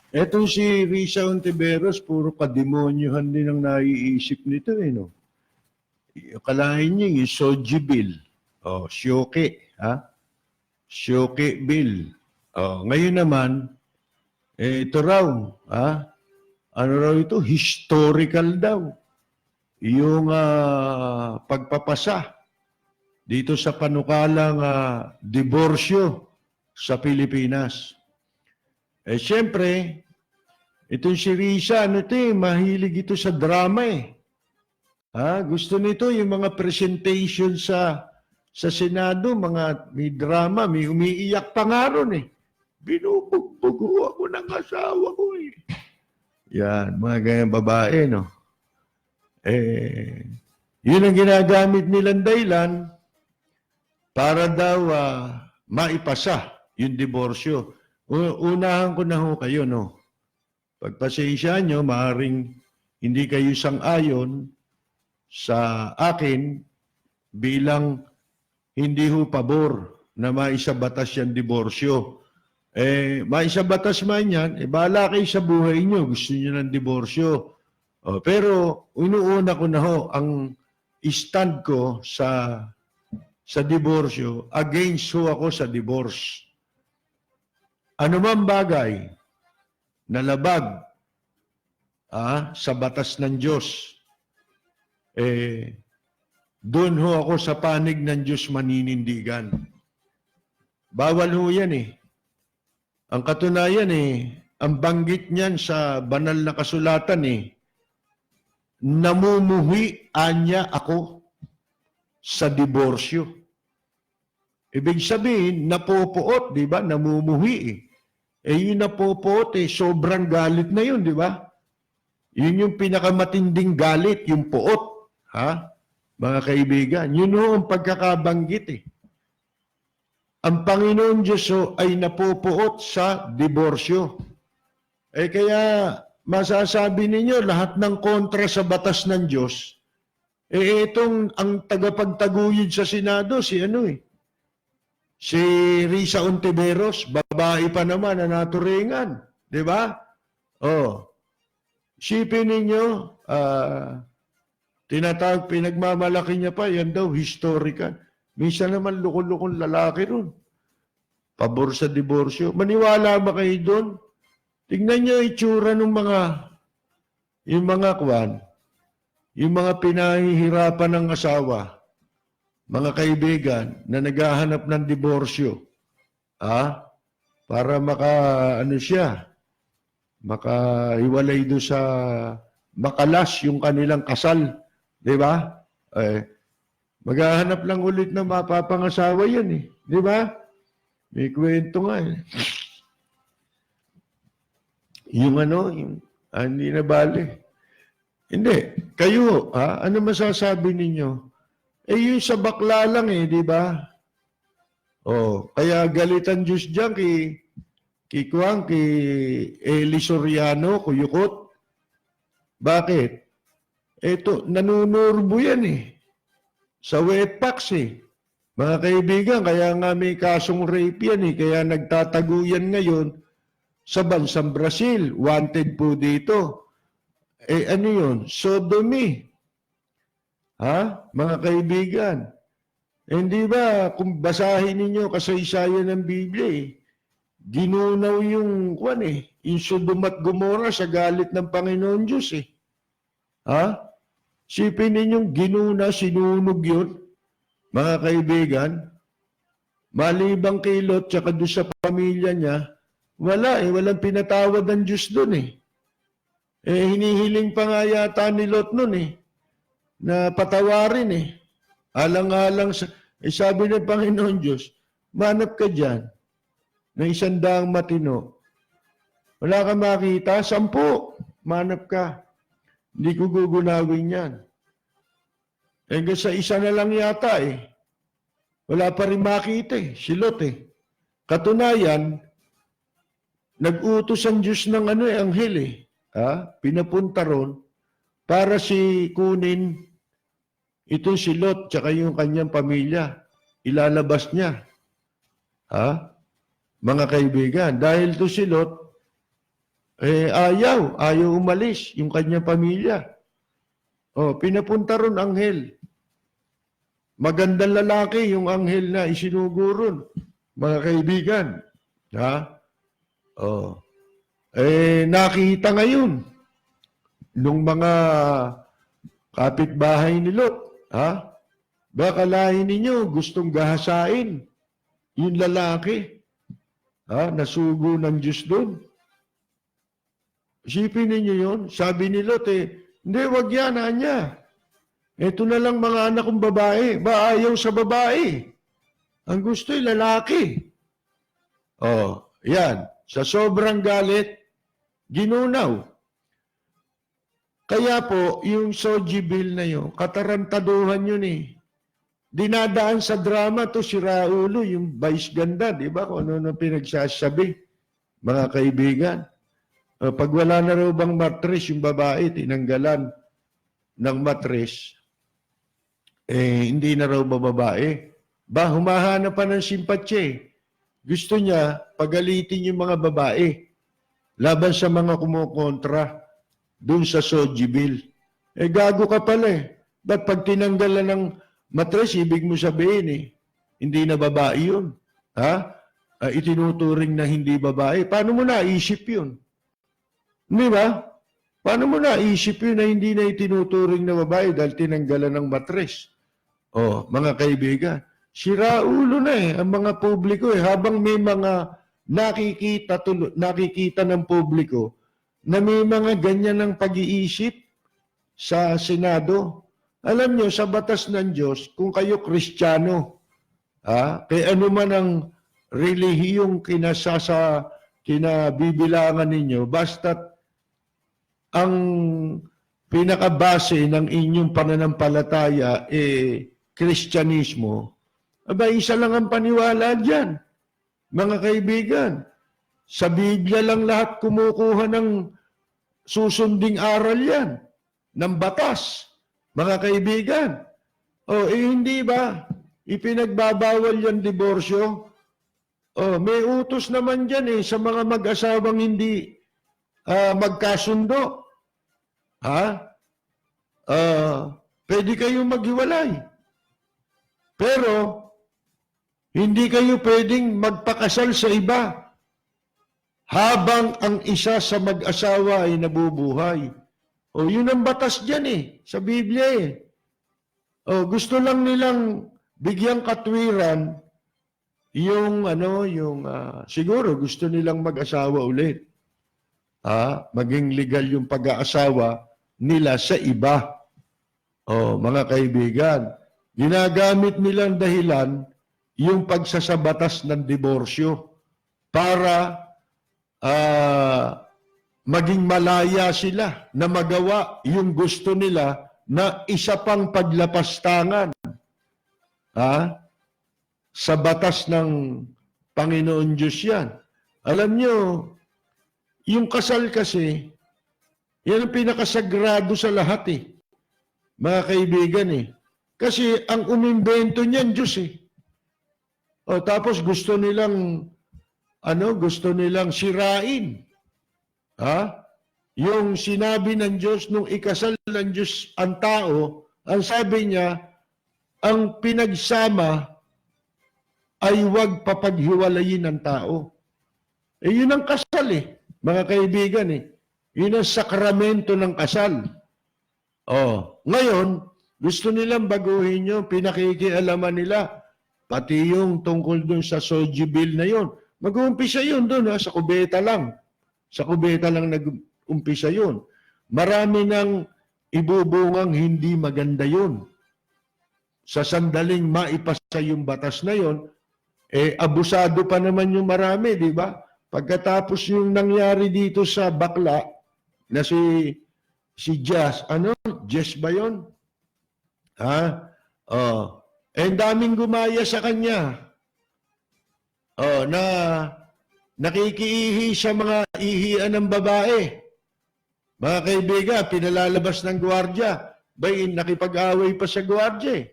Etong si Risa Ontiveros, puro kademonyohan din ang naiisip nito eh, no? Kalahin niya yung Soji Bill. Syoke, ha? Syoke Bill. Ngayon naman, ito raw, ha? Ano raw ito? Historical daw. Yung pagpapasa dito sa panukalang diborsyo sa Pilipinas. Siyempre, itong si Risa, mahilig ito sa drama eh. Gusto nito yung mga presentation sa Senado, mga may drama, may umiiyak pa nga ron eh. Binubugbog ako ng asawa ko eh. Yan, mga ganyang babae, no? Yun ang ginagamit nilang dahilan para daw maipasa yung diborsyo. Unahan ko na ho kayo, no? Pagpasensya nyo, maaaring hindi kayo sang-ayon sa akin bilang hindi ho pabor na maisabatas yung diborsyo. Maisabatas man yan, bahala kayo sa buhay nyo, gusto nyo ng diborsyo. Pero inuuna ko na ho, ang stand ko sa diborsyo, against ho ako sa divorce. Ano man bagay na labag sa batas ng Diyos, doon ho ako sa panig ng Diyos maninindigan. Bawal ho yan eh. Ang katunayan ang banggit niyan sa banal na kasulatan namumuhi anya ako sa diborsyo. Ibig sabihin, napopoot, di ba? Namumuhi yung napopoot sobrang galit na yun, di ba? Yun yung pinakamatinding galit, yung poot. Mga kaibigan, yun ho ang pagkakabanggit Ang Panginoon Diyos ay napopoot sa diborsyo. Kaya masasabi ninyo lahat ng kontra sa batas ng Diyos, itong ang tagapagtaguyod sa Senado, si Risa Ontiveros, babae pa naman na naturingan. Di ba? Sipin ninyo, tinatawag, pinagmamalaki niya pa, yan daw, historical. Minsan naman lukon-lukon lalaki ron. Pabor sa diborsyo. Maniwala ba kayo doon? Tingnan niyo itsura ng yung mga pinahihirapan ng asawa, mga kaibigan na naghahanap ng diborsyo. Para makahiwalay doon sa makalas yung kanilang kasal. Di ba? Maghahanap lang ulit na mapapangasawa yan Di ba? May kwento nga Yung hindi na bali. Hindi. Kayo, ano masasabi ninyo? Yung sa bakla lang di ba? Kaya galitan Diyos dyan kay Eli Soriano, Kuyukot. Bakit? Ito, nanunurbo yan sa wetpacks Mga kaibigan, kaya nga may kasong rape yan kaya nagtataguyan ngayon sa bansang Brazil. Wanted po dito. Ano yun? Sodomy. Mga kaibigan. Hindi ba, kung basahin ninyo kasaysayan ng Biblia ginunaw yung yung Sodom at Gomorrah sa galit ng Panginoon Diyos Sipin ninyong ginuna, sinunog yun, mga kaibigan. Malibang kay Lot, tsaka doon sa pamilya niya, walang pinatawad ng Diyos doon hinihiling pa nga yata ni Lot noon na patawarin Alang-alang sabi ng Panginoon Diyos, manap ka dyan na 100 matino. Wala ka makita, 10, manap ka. Hindi ko gugunawin yan. Sa isa na lang yata Wala pa rin makita si Lot Katunayan, nag-utos ang Diyos ng anghel pinapunta ron para kunin ito si Lot tsaka yung kanyang pamilya. Ilalabas niya. Mga kaibigan, dahil to si Lot, Ayaw umalis yung kanyang pamilya. Pinapunta ron anghel. Magandang lalaki yung anghel na isinuguron, mga kaibigan. Ha? Nakita ngayon nung mga kapitbahay ni Lot. Ha? Baka lain ninyo gustong gahasain yung lalaki. Nasugo ng Diyos doon. Isipin ninyo yun. Sabi ni Lot, hindi, wag yan, anya. Ito na lang mga anak kong babae. Ayaw sa babae. Ang gusto ay lalaki. Yan. Sa sobrang galit, ginunaw. Kaya po, yung Soji Bill na yun, katarantaduhan yun eh. Dinadaan sa drama to si Raulo, yung vice ganda, di ba? Kung ano pinagsasabi, mga kaibigan. Pag wala na raw bang mattress, yung babae, tinanggalan ng mattress, hindi na raw babae. Humahanap pa ng simpatye. Gusto niya, pagalitin yung mga babae laban sa mga kumukontra dun sa Soji Bill. Gago ka pala eh. Ba't pag tinanggalan ng mattress, ibig mo sabihin hindi na babae yun. Itinuturing na hindi babae. Paano mo naisip yun? Di ba? Paano mo naisip yun na hindi na itinuturing na babae dahil tinanggalan ng mattress? Mga kaibigan, sira ulo na ang mga publiko habang may mga nakikita ng publiko na may mga ganyan ng pag-iisip sa Senado. Alam nyo, sa batas ng Diyos, kung kayo Kristiyano, kaya ano man ang relihiyong kinabibilangan ninyo, basta't ang pinakabase ng inyong pananampalataya Kristyanismo, isa lang ang paniwala dyan, mga kaibigan. Sa Biblia lang lahat kumukuha ng susunding aral yan, ng batas, mga kaibigan. Hindi ba? Ipinagbabawal yan diborsyo. May utos naman dyan sa mga mag-asawang hindi magkasundo. Pwede kayong maghiwalay. Pero, hindi kayo pwedeng magpakasal sa iba habang ang isa sa mag-asawa ay nabubuhay. Yun ang batas dyan sa Biblia gusto lang nilang bigyang katwiran yung siguro gusto nilang mag-asawa ulit. Maging legal yung pag-aasawa nila sa iba. Mga kaibigan, ginagamit nilang dahilan yung pagsasabatas ng diborsyo para maging malaya sila na magawa yung gusto nila na isa pang paglapastangan sa batas ng Panginoon Diyos yan. Alam nyo, yung kasal kasi, yan ang pinakasagrado sa lahat mga kaibigan Kasi ang umimbento niyan Diyos tapos gusto nilang sirain. Yung sinabi ng Diyos nung ikasal ng Diyos ang tao, ang sabi niya, ang pinagsama ay huwag papaghiwalayin ng tao. Yun ang kasal mga kaibigan Yun ang sakramento ng kasal. Ngayon, gusto nilang baguhin yung pinakikialaman nila. Pati yung tungkol dun sa Soji Bill na yun. Mag-uumpisa yun dun sa kubeta lang. Sa kubeta lang nag-umpisa yun. Marami nang ibubungang hindi maganda yun. Sa sandaling maipasa yung batas na yun, abusado pa naman yung marami, di ba? Pagkatapos yung nangyari dito sa bakla, na si Jazz, Jazz ba yun? Ang daming gumaya sa kanya. Na nakikiihi sa mga ihian ng babae. Mga kaibigan, pinalalabas ng gwardiya. Nakipag-away pa sa gwardiya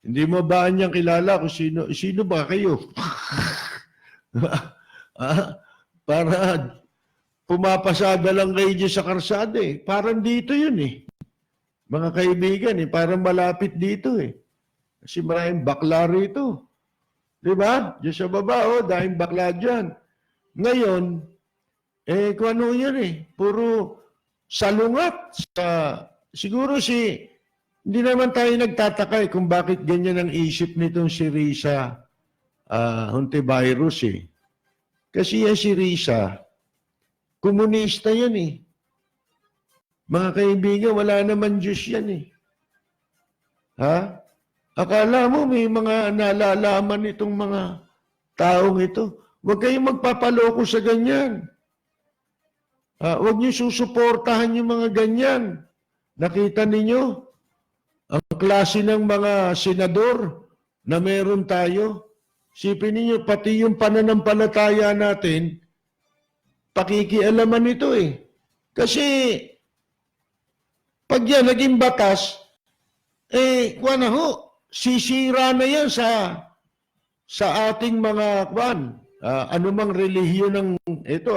Hindi mo ba niyang kilala kung sino ba kayo? Para pumapasada lang kayo dyan sa karsada eh. Parang dito yun eh. Mga kaibigan eh, parang malapit dito eh. Kasi maraming bakla rito. Di ba? Diyan sa baba, oh, dahil bakla dyan. Ngayon, kung ano yun eh, puro salungat. Siguro hindi naman tayo nagtataka kung bakit ganyan ang isip nitong si Risa Hontiveros eh. Kasi yan si Risa, komunista yan eh. Mga kaibigan, wala naman Diyos yan eh. Ha? Akala mo may mga nalalaman itong mga taong ito. Huwag kayong magpapaloko sa ganyan. Huwag niyo susuportahan yung mga ganyan. Nakita ninyo ang klase ng mga senador na meron tayo. Sipin ninyo, pati yung pananampalataya natin, pakikialaman ito eh. Kasi pag yan naging batas, kuwan na ho, sisira na yan sa ating mga kwan. Anumang relihiyon ng ito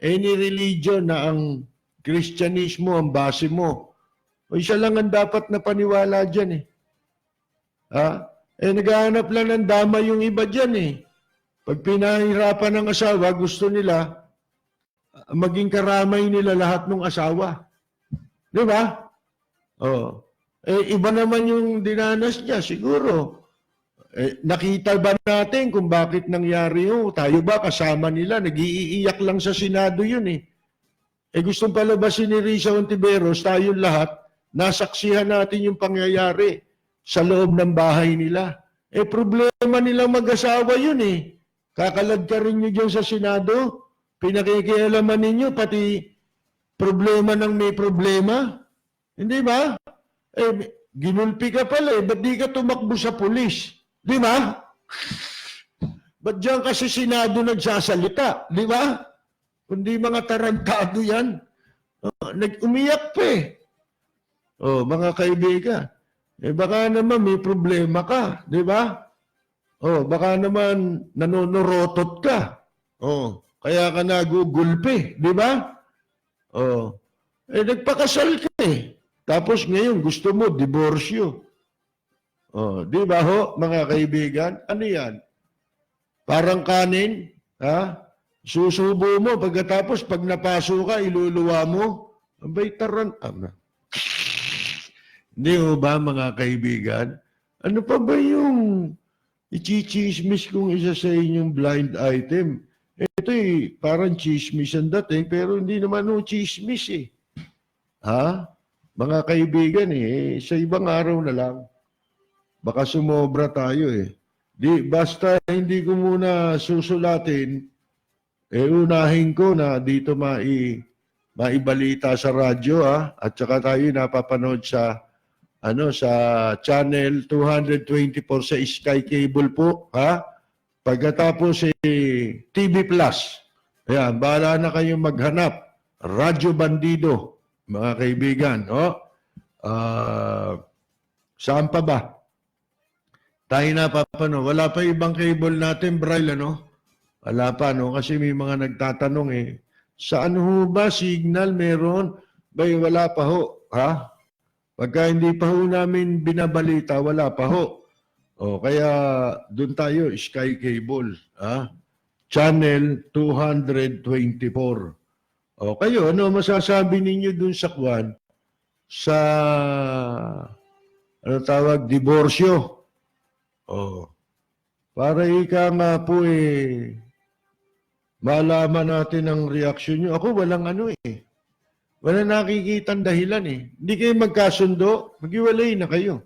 any religion na ang Kristyanismo ang base mo. O isa lang ang dapat na paniwala dyan eh. Naghahanap lang ng dama yung iba dyan eh. Pag pinahirapan ng asawa, gusto nila maging karamay nila lahat ng asawa. Di ba? Iba naman yung dinanas niya, siguro. Nakita ba natin kung bakit nangyari yun? Tayo ba kasama nila? Nag-iiyak lang sa Senado yun eh. Gustong palabasin ni Risa Hontiveros, tayong lahat, nasaksihan natin yung pangyayari sa loob ng bahay nila. Problema nilang mag-asawa yun eh. Kakalad ka rin nyo dyan sa Senado, pinakikialaman ninyo, pati problema ng may problema. Hindi ba? Ginulpi ka pala ba't di ka tumakbo sa pulis? Di ba? Ba't dyan kasi Senado nagsasalita? Di ba? Kundi mga tarantado yan. Nag-umiyak pa eh. Mga kaibigan. Baka naman may problema ka. Di ba? Baka naman nanonorotot ka. Kaya ka nagugulpi. Di ba? Nagpakasal ka eh. Tapos ngayon gusto mo diborsyo. Di ba ho, mga kaibigan? Ano yan? Parang kanin, susubo mo, pagkatapos pag napaso ka, iluluwa mo. Abay, Hindi ho ba, mga kaibigan? Ano pa ba yung ichichismis kung isa sa inyong blind item? Ito parang chismis ang dating, pero hindi naman ho chismis eh. Mga kaibigan sa ibang araw na lang. Baka sumobra tayo eh. Basta hindi ko muna susulatin, unahin ko na dito maibalita sa radyo at saka tayo napapanood sa channel 224 sa Sky Cable po Pagkatapos TV Plus. Ayan, bahala na kayong maghanap. Radyo Bandido, mga kaibigan. Saan pa ba? Tayo napapanood. Wala pa ibang cable natin, Braille, Wala pa, Kasi may mga nagtatanong saan ho ba signal meron? Wala pa ho, Pagka hindi pa ho namin binabalita, wala pa ho. Kaya doon tayo, Sky Cable, Channel 224. Kayo, ano masasabi ninyo doon sa kwan? Sa, diborsyo? Para ika nga po malaman natin ang reaksyon nyo. Ako walang wala nakikitang dahilan Hindi kayo magkasundo, maghiwalay na kayo.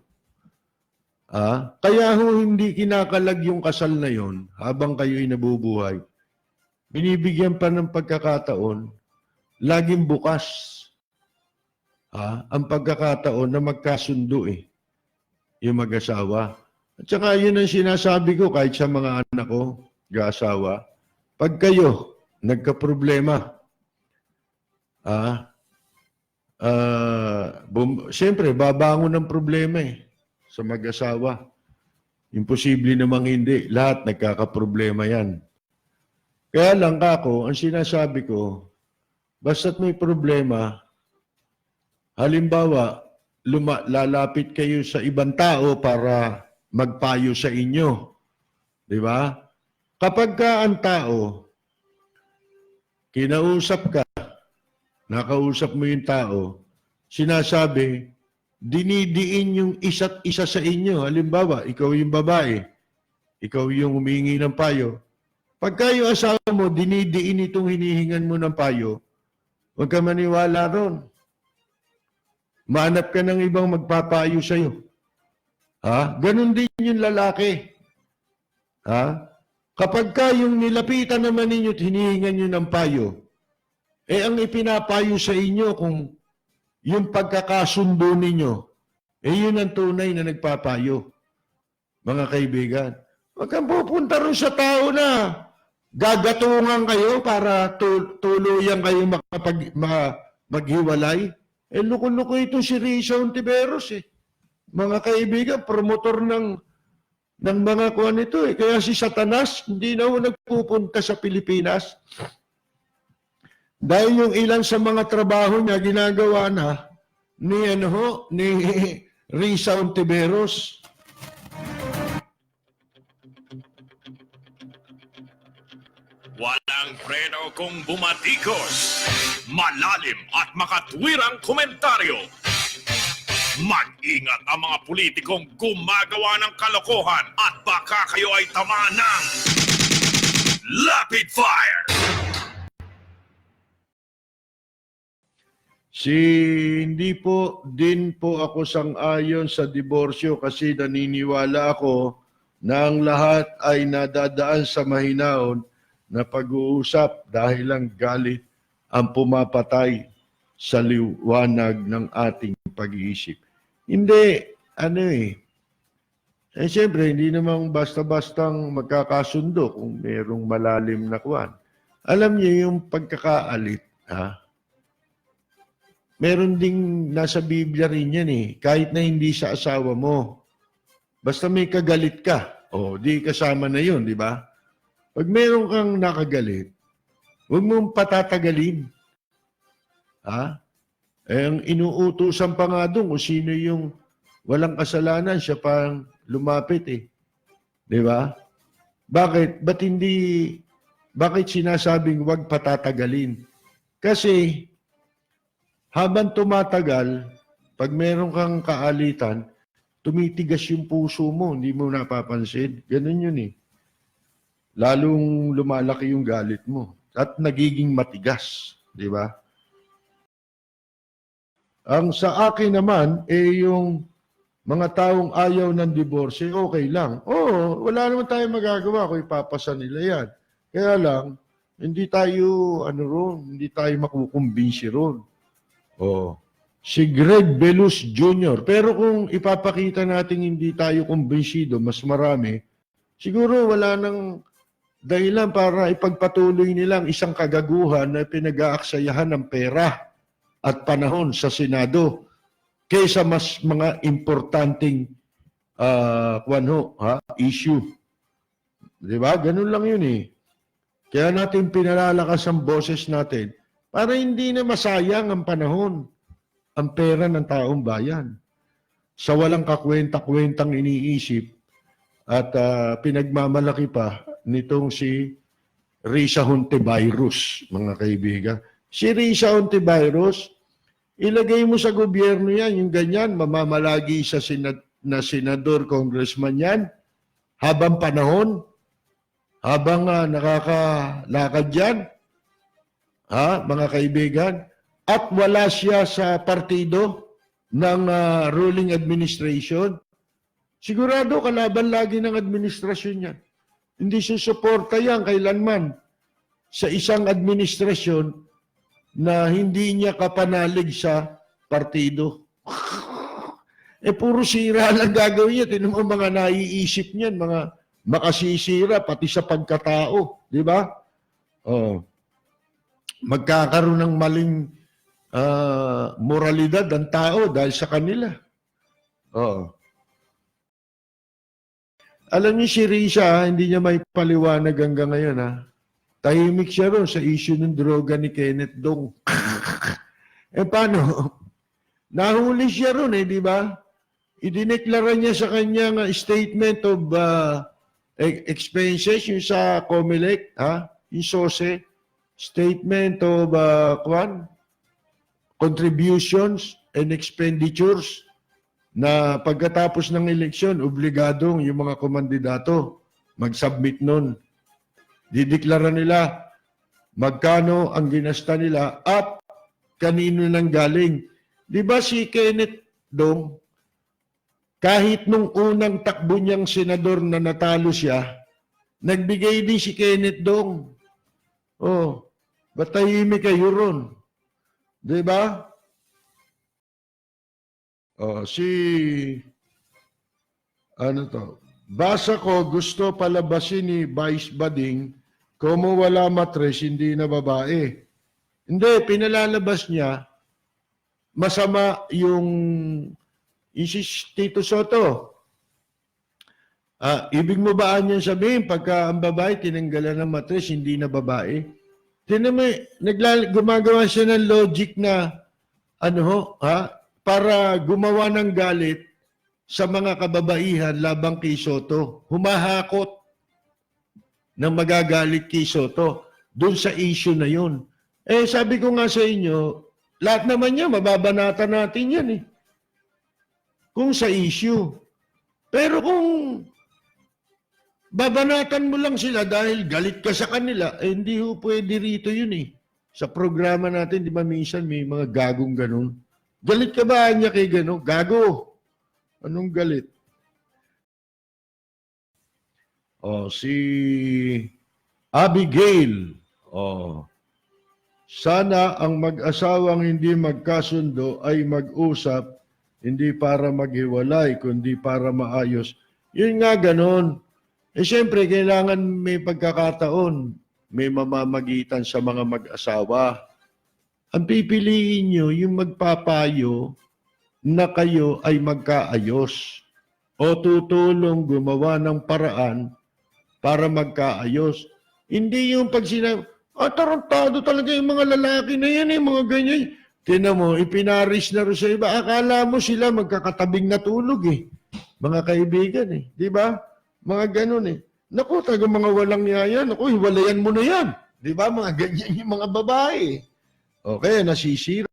Kaya ho hindi kinakalag yung kasal na yon habang kayo'y nabubuhay. Binibigyan pa ng pagkakataon, laging bukas ang pagkakataon na magkasundo yung mag-asawa. At saka yun ang sinasabi ko kahit sa mga anak ko, mag-asawa, pag kayo nagka-problema, siyempre, babangon ng problema sa mag-asawa. Imposible namang hindi. Lahat nagkakaproblema yan. Kaya lang ang sinasabi ko, basta't may problema, halimbawa, lalapit kayo sa ibang tao para magpayo sa inyo. Di ba? Kapag ka ang tao, kinausap ka, nakausap mo yung tao, sinasabi, dinidiin yung isa't isa sa inyo. Halimbawa, ikaw yung babae, ikaw yung humingi ng payo. Pagka yung asawa mo, dinidiin itong hinihingan mo ng payo, huwag ka maniwala ron. Mahanap ka ng ibang magpapayo sa'yo. Ha? Ganon din yung lalaki. Ha? Kapag ka yung nilapitan naman ninyo at hinihingan nyo ng payo, ang ipinapayo sa inyo kung yung pagkakasundo ninyo, yun ang tunay na nagpapayo. Mga kaibigan, huwag kang pupunta rin sa tao na gagatungan kayo para tuluyan kayo maghiwalay. Loko-loko ito si Risa Hontiveros Mga kaibigan, promotor ng mga kuwan ito Kaya si Satanas, hindi na nagpupunta sa Pilipinas. Dahil yung ilan sa mga trabaho niya, ginagawa na ni Risa Hontiveros. Walang preno kung bumatikos. Malalim at makatwirang komentaryo. Mag-ingat ang mga politikong gumagawa ng kalokohan at baka kayo ay tamaan ng Rapid Fire! Hindi po din po ako sang-ayon sa diborsyo kasi naniniwala ako na ang lahat ay nadadaan sa mahinaon na pag-uusap dahil lang galit ang pumapatay sa liwanag ng ating pag-iisip. Hindi, siyempre, hindi namang basta-bastang magkakasundo kung mayroong malalim na kuwan. Alam niyo yung pagkakaalit, meron ding nasa Biblia rin yan kahit na hindi sa asawa mo. Basta may kagalit ka, di kasama na yun, di ba? Pag meron kang nakagalit, huwag mong patatagalin. Ang inuutusan pa nga doon kung sino yung walang kasalanan, siya pang lumapit Di ba? Bakit? Bakit sinasabing huwag patatagalin? Kasi habang tumatagal, pag meron kang kaalitan, tumitigas yung puso mo, hindi mo napapansin. Ganun yun Lalong lumalaki yung galit mo at nagiging matigas, di ba? Ang sa akin naman, yung mga taong ayaw ng divorce, okay lang. Wala naman tayong magagawa kung ipapasa nila yan. Kaya lang, hindi tayo makukumbinsi ron. Si Greg Belus Jr. Pero kung ipapakita natin hindi tayo kumbinsido, mas marami, siguro wala nang dahilan para ipagpatuloy nilang isang kagaguhan na pinag-aaksayahan ng pera at panahon sa Senado kaysa mas mga importanteng issue. Di ba? Ganun lang yun Kaya natin pinalalakas ang boses natin para hindi na masayang ang panahon, ang pera ng taong bayan. Sa walang kakwenta-kwentang iniisip at pinagmamalaki pa nitong si Risa Hontiveros, mga kaibigan. Si Risa Hontiveros, ilagay mo sa gobyerno yan, yung ganyan, mamamalagi sa senador, congressman yan, habang panahon, habang nakakalakad yan, mga kaibigan, at wala siya sa partido ng ruling administration, sigurado kalaban lagi ng administrasyon yan. Hindi susuporta yan kailanman sa isang administrasyon na hindi niya kapanalig sa partido. Puro sira lang gagawin niya. Tinan mo mga naiisip niyan, mga makasisira, pati sa pagkatao. Di ba? Magkakaroon ng maling moralidad ang tao dahil sa kanila. Alam niyo si Risa, hindi niya may paliwanag hanggang ngayon. Tahimik siya ron sa issue ng droga ni Kenneth Dong. Eh paano? Nahuli siya ron di ba? Idineklara niya sa kanyang statement of expenses, yung sa COMELEC, yung SOSE, statement of contributions and expenditures, na pagkatapos ng eleksyon, obligadong yung mga komandidato mag-submit nun. Dideklara nila magkano ang ginasta nila at kanino nang galing. Di ba si Kenneth Dong, kahit nung unang takbo niyang senador na natalo siya, nagbigay din si Kenneth Dong. Oh, batahimik kayo ron. Di ba? Oh, ano to? Basa ko, gusto palabasin ni Vice Bading, como wala matres, hindi na babae. Hindi, pinalalabas niya, masama yung si Tito Soto. Ibig mo ba niyan sabihin, pagka ang babae tinanggalan ng matres, hindi na babae? Tinan mo, gumagawa siya ng logic na, para gumawa ng galit sa mga kababaihan labang kay Soto. Humahakot ng magagalit kay Soto doon sa issue na yun. Eh, sabi ko nga sa inyo, lahat naman niya, mababanatan natin yan kung sa issue. Pero kung babanatan mo lang sila dahil galit ka sa kanila, hindi ho pwede rito yun Sa programa natin, di ba minsan may mga gagong ganun? Galit ka ba niya kay gano'n? Gago. Anong galit? Si Abigail. Sana ang mag-asawang hindi magkasundo ay mag-usap, hindi para maghiwalay, kundi para maayos. Yun nga gano'n. Siyempre, kailangan may pagkakataon, may mamamagitan sa mga mag-asawa. Ang pipiliin nyo, yung magpapayo na kayo ay magkaayos o tutulong gumawa ng paraan para magkaayos. Hindi yung pag sinabi, tarantado talaga yung mga lalaki na yan, mga ganyan. Tinan mo, ipinaris na rin sa iba. Akala mo sila magkakatabing natulog Mga kaibigan Di ba? Mga ganun Naku, taga mga walang yaya. Naku, hiwalayan mo na yan. Di ba? Mga ganyan yung mga babae. Okay, nasisira.